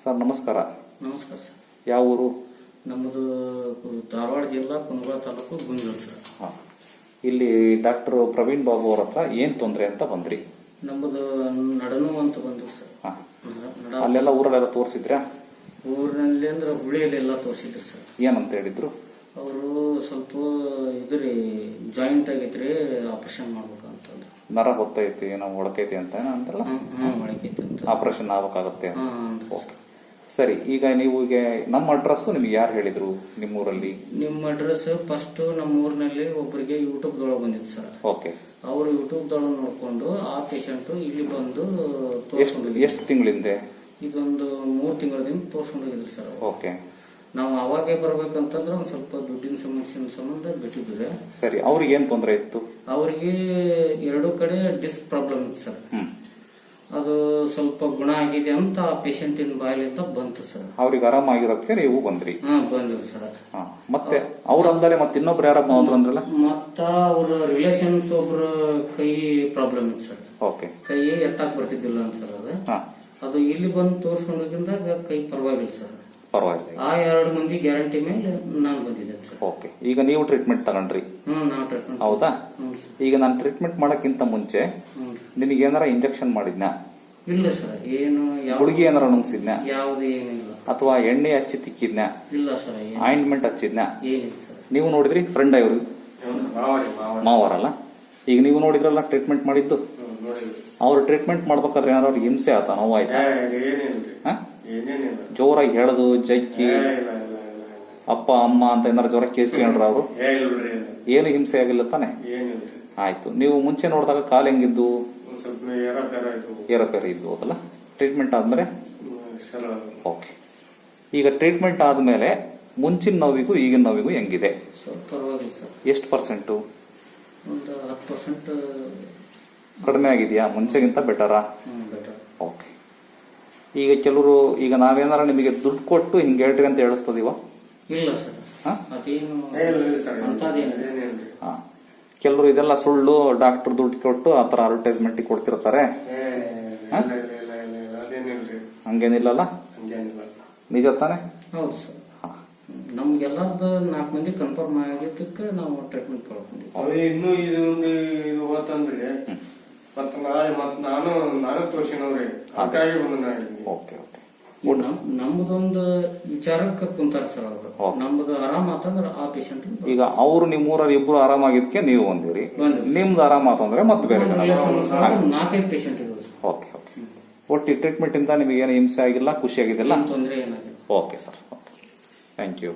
Sir ನಮಸ್ಕಾರ. ನಮಸ್ಕಾರ sir. ಯಾವ ಊರು? ನಮ್ಮದು ಧಾರವಾಡ ಜಿಲ್ಲಾ ಕುಂದಗೋಳ ತಾಲೂಕು ಗುಂಜೂರು ಸರ್. ಇಲ್ಲಿ ಡಾಕ್ಟರ್ ಪ್ರವೀಣ್ ಬಾಬು ಅವ್ರ ಹತ್ರ ಏನ್ ತೊಂದರೆ ಅಂತ ಬಂದ್ರಿ? ನಮ್ಮದು ನಡನು ಅಂತ ಬಂದ್ರು ಸರ್. ಅಲ್ಲೆಲ್ಲ ಊರಲ್ಲೆಲ್ಲ ತೋರಿಸಿದ್ರಾ? ಊರಿನಲ್ಲಿ ಅಂದ್ರೆ ಹುಳಿಯಲ್ಲೆಲ್ಲ ತೋರಿಸಿದ್ರು ಸರ್. ಏನಂತ ಹೇಳಿದ್ರು ಅವರು? ಸ್ವಲ್ಪ ಇದ್ರಿ ಜಾಯಿಂಟ್ ಆಗೈತ್ರಿ, ಆಪರೇಷನ್ ಮಾಡ್ಬೇಕು ಅಂತಂದ್ರು. ನರ ಹೊತ್ತೈತಿ ಏನೋ ಒಳಕೈತಿ ಅಂತ ಅಂತಲ್ಲ, ಒಳಕೈತಿ ಅಂತ ಆಪರೇಷನ್ ಆಗ್ಬೇಕಾಗತ್ತೆ. ಸರಿ, ಈಗ ನೀವು ಈಗ ನಮ್ಮ ಅಡ್ರೆಸ್ ನಿಮ್ಗೆ ಯಾರು ಹೇಳಿದ್ರು ನಿಮ್ಮೂರಲ್ಲಿ? ನಿಮ್ಮ ಅಡ್ರೆಸ್ ಫಸ್ಟ್ ನಮ್ಮ ಊರಿನಲ್ಲಿ ಒಬ್ಬರಿಗೆ ಯೂಟ್ಯೂಬ್ ದೊಳಗೆ ಬಂದಿತ್ತು ಸರ್. ಓಕೆ. ಅವರು ಯೂಟ್ಯೂಬ್ ದೊಳಗೆ ನೋಡ್ಕೊಂಡು ಆ ಪೇಷಂಟ್ ಇಲ್ಲಿ ಬಂದು ಎಷ್ಟು ತಿಂಗಳಿಂದ? ಇದೊಂದು 3 ತಿಂಗಳಿಂದ ತೋರ್ಸ್ಕೊಂಡು ಹೋಗಿದ್ರು ಸರ್. ಓಕೆ. ನಾವು ಅವಾಗೇ ಬರ್ಬೇಕಂತಂದ್ರೆ ಒಂದ್ ಸ್ವಲ್ಪ ದುಡ್ಡಿನ ಸಮಸ್ಯೆ ಸಂಬಂಧ ಬಿಟ್ಟಿದ್ರೆ. ಸರಿ, ಅವ್ರಿಗೆ ಏನ್ ತೊಂದರೆ ಇತ್ತು? ಅವ್ರಿಗೆ 2 ಕಡೆ ಡಿಸ್ಕ್ ಪ್ರಾಬ್ಲಮ್ ಇತ್ತು ಸರ್. ಅದು ಸ್ವಲ್ಪ ಗುಣ ಆಗಿದೆ ಅಂತ ಆ ಪೇಷಂಟಿನ ಬಾಯಲಿಂದ ಬಂತು ಸರ್. ಅವ್ರಿಗೆ ಆರಾಮಾಗಿರೋದಕ್ಕೆ ನೀವು ಬಂದ್ರಿ? ಬಂದ್ರು ಸರ್. ಮತ್ತೆ ಅವ್ರಲ್ದಲೆ ಮತ್ತೆ ಇನ್ನೊಬ್ರು ಯಾರಪ್ಪ ಅಂದ್ರಲ್ಲ? ಮತ್ತ ಅವ್ರ ರಿಲೇಷನ್ಸ್ ಒಬ್ರು ಕೈ ಪ್ರಾಬ್ಲಮ್ ಇತ್ತು ಸರ್. ಓಕೆ. ಕೈ ಎತ್ತಾಕ್ ಬರ್ತಿದ್ದಿಲ್ಲ ಅನ್ಸರ್ ಅದು ಇಲ್ಲಿ ಬಂದು ತೋರ್ಸ್ಕೊಂಡು ಹೋಗಿದ್ದಾಗ ಕೈ ಪರವಾಗಿಲ್ಲ ಸರ್. ಪರವಾಗಿಲ್ಲ. ಆ 2 ಮಂದಿ ಗ್ಯಾರಂಟಿ ಮೇಲೆ ನಾನು ಬಂದಿದ್ದೆ ಸರ್. ಓಕೆ. ಈಗ ನೀವು ಟ್ರೀಟ್ಮೆಂಟ್ ತಗೊಂಡ್ರಿ? ನಾವು ಟ್ರೀಟ್ಮೆಂಟ್. ಹೌದಾ? ಈಗ ನಾನು ಟ್ರೀಟ್ಮೆಂಟ್ ಮಾಡಕ್ಕಿಂತ ಮುಂಚೆ ನಿನಗೆ ಏನಾರ ಇಂಜೆಕ್ಷನ್ ಮಾಡಿದ್ನಾ? ಇಲ್ಲ ಸರ್. ಏನು ಗುಳಿಗೆ ಏನಾರ ನುಂಗ್ಸಿದ್ನಾ? ಯಾವ್ದು ಏನಿಲ್ಲ. ಅಥವಾ ಎಣ್ಣೆ ಹಚ್ಚಿ ತಿಕ್ಕಿದ್ನಾ? ಇಲ್ಲ ಸರ್. ಆಯಿಂಟ್ಮೆಂಟ್ ಹಚ್ಚಿದ್ನಾ? ಏನಿಲ್ಲ ಸರ್. ನೀವು ನೋಡಿದ್ರಿ? ಫ್ರೆಂಡ್ ಇವರು ಮಾವರಲ್ಲ? ಈಗ ನೀವು ನೋಡಿದ್ರಲ್ಲ ಟ್ರೀಟ್ಮೆಂಟ್ ಮಾಡಿದ್ದು? ಅವ್ರು ಟ್ರೀಟ್ಮೆಂಟ್ ಮಾಡ್ಬೇಕಾದ್ರೆ ಏನಾದ್ರು ಹಿಂಸೆ ಆತ, ನೋವಾಯ್ತಾ? ಜೋರಾಗಿ ಹೇಳದು, ಜಗ್ಗಿ ಅಪ್ಪ ಅಮ್ಮ ಅಂತ ಏನಾರು ಜೋರ ಕೇಳ್ಕೊಂಡ್ರ ಅವರು? ಏನು ಹಿಂಸೆ ಆಗಿಲ್ಲ ತಾನೆ? ಆಯ್ತು. ನೀವು ಮುಂಚೆ ನೋಡಿದಾಗ ಕಾಲ್ ಹೆಂಗಿದ್ದು? ಏರೋಪೇರ ಇದ್ದು ಹೌದಲ್ಲ? ಟ್ರೀಟ್ಮೆಂಟ್ ಆದ್ಮೇಲೆ? ಓಕೆ. ಈಗ ಟ್ರೀಟ್ಮೆಂಟ್ ಆದ್ಮೇಲೆ ಮುಂಚಿನ ನೋವಿಗೂ ಈಗಿನ ನೋವಿಗೂ ಹೆಂಗಿದೆ? ಎಷ್ಟು ಪರ್ಸೆಂಟು? 10% ಕಡಿಮೆ ಆಗಿದೆಯಾ? ಮುಂಚೆಗಿಂತ ಬೆಟರಾ? ಓಕೆ. ಈಗ ಕೆಲವರು ಈಗ ನಾವೇನಾರ ನಿಮಗೆ ದುಡ್ಡು ಕೊಟ್ಟು ಹಿಂಗೆ ಹೇಳ್ರಿ ಅಂತ ಹೇಳಿಸ್ತದೀವ? ಇಲ್ಲ ಸರ್. ಕೆಲವರು ಇದೆಲ್ಲ ಸುಳ್ಳು, ಡಾಕ್ಟರ್ ದುಡ್ಡು ಕೊಟ್ಟು ಆತರ ಅಡ್ವರ್ಟೈಸ್ಮೆಂಟ್ ಕೊಡ್ತಿರ್ತಾರೆ. ಹಂಗೇನಿಲ್ಲಲ್ಲ? ನಿಜ ತಾನೆ? ಹೌದು ಸರ್. ನಮ್ಗೆಲ್ಲರದ್ದು 4 ಮಂದಿ ಕನ್ಫರ್ಮ್ ಆಗಿದ್ದಕ್ಕೆ ನಾವು ಟ್ರೀಟ್ಮೆಂಟ್ ತಗೊಳ್ಕೊಂಡಿದ್ವಿ. ಇನ್ನು ಇದು ಹೋತಂದ್ರೆ ಮತ್ತ ನಾಳೆ ನಾನು ತೋರ್ಸಿನವ್ರಿ ಹಾಗಾಗಿ ಓಕೆ. ನಮ್ದೊಂದು ವಿಚಾರಕ್ಕೆ ಕುಂತಾರ ಸರ್ ಅವರು. ನಮ್ದು ಆರಾಮ ಆತಂದ್ರೆ ಆ ಪೇಷಂಟ್. ಈಗ ಅವರು ನಿಮ್ಮೂರಲ್ಲಿ ಇಬ್ರು ಆರಾಮಾಗಿದ್ಕೆ ನೀವು ಬಂದಿರಿ, ನಿಮ್ದು ಆರಾಮ ಆತಂದ್ರೆ ಮತ್ತೆ ಬೇರೆ 4-5 ಪೇಷಂಟ್ ಇರೋದು. ಓಕೆ. ಒಟ್ಟು ಈ ಟ್ರೀಟ್ಮೆಂಟ್ ಇಂದ ನಿಮಗೆ ಏನು ಹಿಂಸೆ ಆಗಿಲ್ಲ, ಖುಷಿ ಆಗಿದಿಲ್ಲ? ತೊಂದರೆ ಏನಾಗಿಲ್ಲ. Okay sir. Thank you.